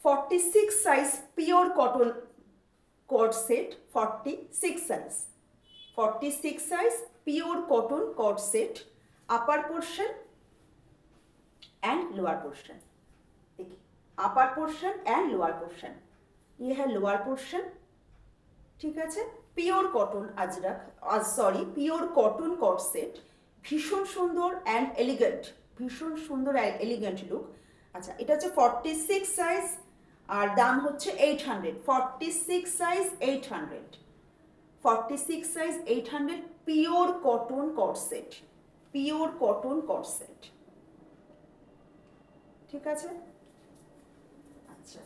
46 size pure cotton cord set, 46 size, 46 size pure cotton cord set, upper portion and lower portion. देखिए upper portion and lower portion, ये है lower portion, ঠিক আছে। Pure cotton pure cotton কট set, ভীষণ সুন্দর and elegant, ভীষণ সুন্দর elegant look. আচ্ছা, এটা হচ্ছে 46 সাইজ আর দাম হচ্ছে 800, 46 সাইজ 800, 46 সাইজ 800, পিওর কটন কট সেট, পিওর কটন কট সেট, ঠিক আছে। আচ্ছা,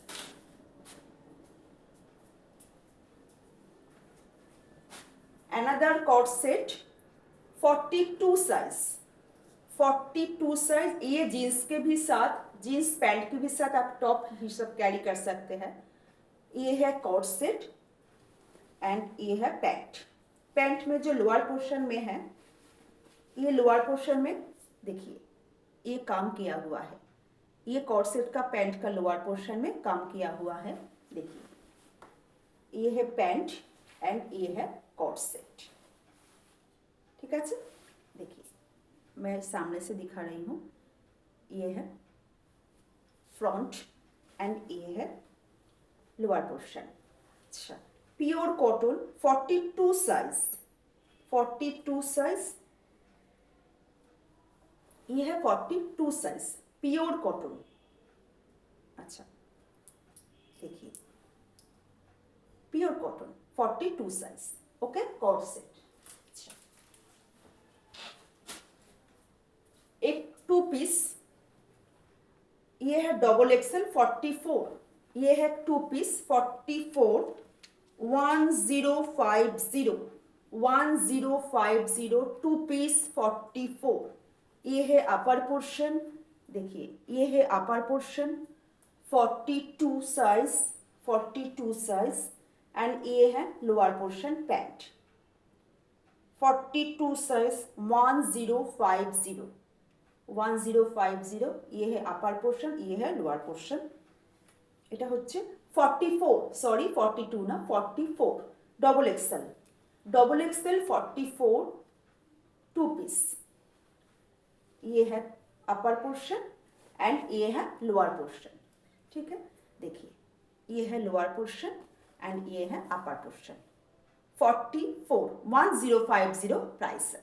another cord set 42 size, 42 size, ये जीन्स के भी साथ, जीन्स पैंट के भी साथ आप टॉप ही सब कैरी कर सकते हैं। ये है कॉर्ड सेट एंड ये है पैंट। पैंट में जो लोअर पोर्शन में है, ये लोअर पोर्शन में देखिए ये काम किया हुआ है, ये कॉर्ड सेट का पैंट का लोअर पोर्शन में काम किया हुआ है। देखिए ये है पैंट एंड ये है कॉर्ड सेट, ठीक है। देखिए मैं सामने से दिखा रही हूँ, ये है फ्रंट एंड ये है लोअर पोर्शन। अच्छा, प्योर कॉटन 42 साइज, 42 साइज, ये है 42 साइज प्योर कॉटन। अच्छा देखिए pure cotton 42 size, okay, cord set. अच्छा, एक 2 पीस, ये है डबल एक्सेल 44, ये है 2 पीस 44, 1050, 1050, 2 पीस 44। ये है अपर पोर्शन, देखिए ये है upper portion 42 size, 42 size and ये है लोअर पोर्शन पैंट 42 साइज 1050, 1050, ये है अपर पोर्शन, ये है लोअर पोर्शन। এটা হচ্ছে 44, সরি 42 না 44, double XL, double XL 44, 2 piece, ये है अपर पोर्शन एंड ये है लोअर पोर्शन, ठीक है। देखिए ये है लोअर पोर्शन एंड ये है अपर पोर्शन। 44, 1050 प्राइस है।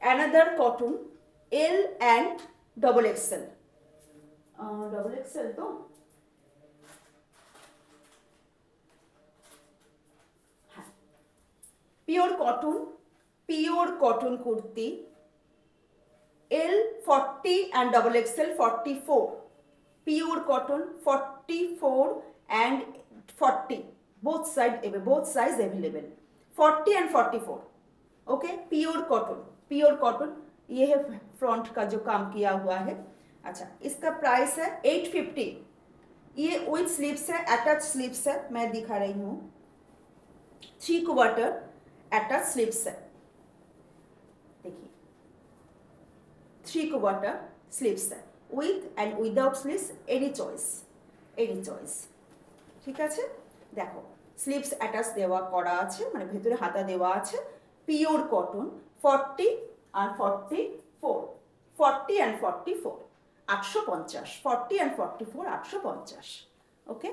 Another cotton L and double XL, double XL तो हाँ, pure cotton kurti L 40 and double XL 44, pure cotton 44 and 40, both size available, 40 and 44, okay. Pure cotton, ये है फ्रंट का जो काम किया हुआ है। अच्छा, इसका प्राइस है 850, ये विथ स्लीव्स है, अटैच स्लीव्स है, मैं दिखा रही हूँ, 3/4 अटैच स्लीव्स है, देखिए 3/4 स्लीव्स है, with and without sleeves, any choice, ठीक আছে। দেখো স্লিভস অ্যাটাচ দেওয়া করা আছে, মানে ভেতরে হাতা দেওয়া আছে, পিওর কটন 40 আর 44, 40 and 44, 850, 40 and 44, 850, ওকে।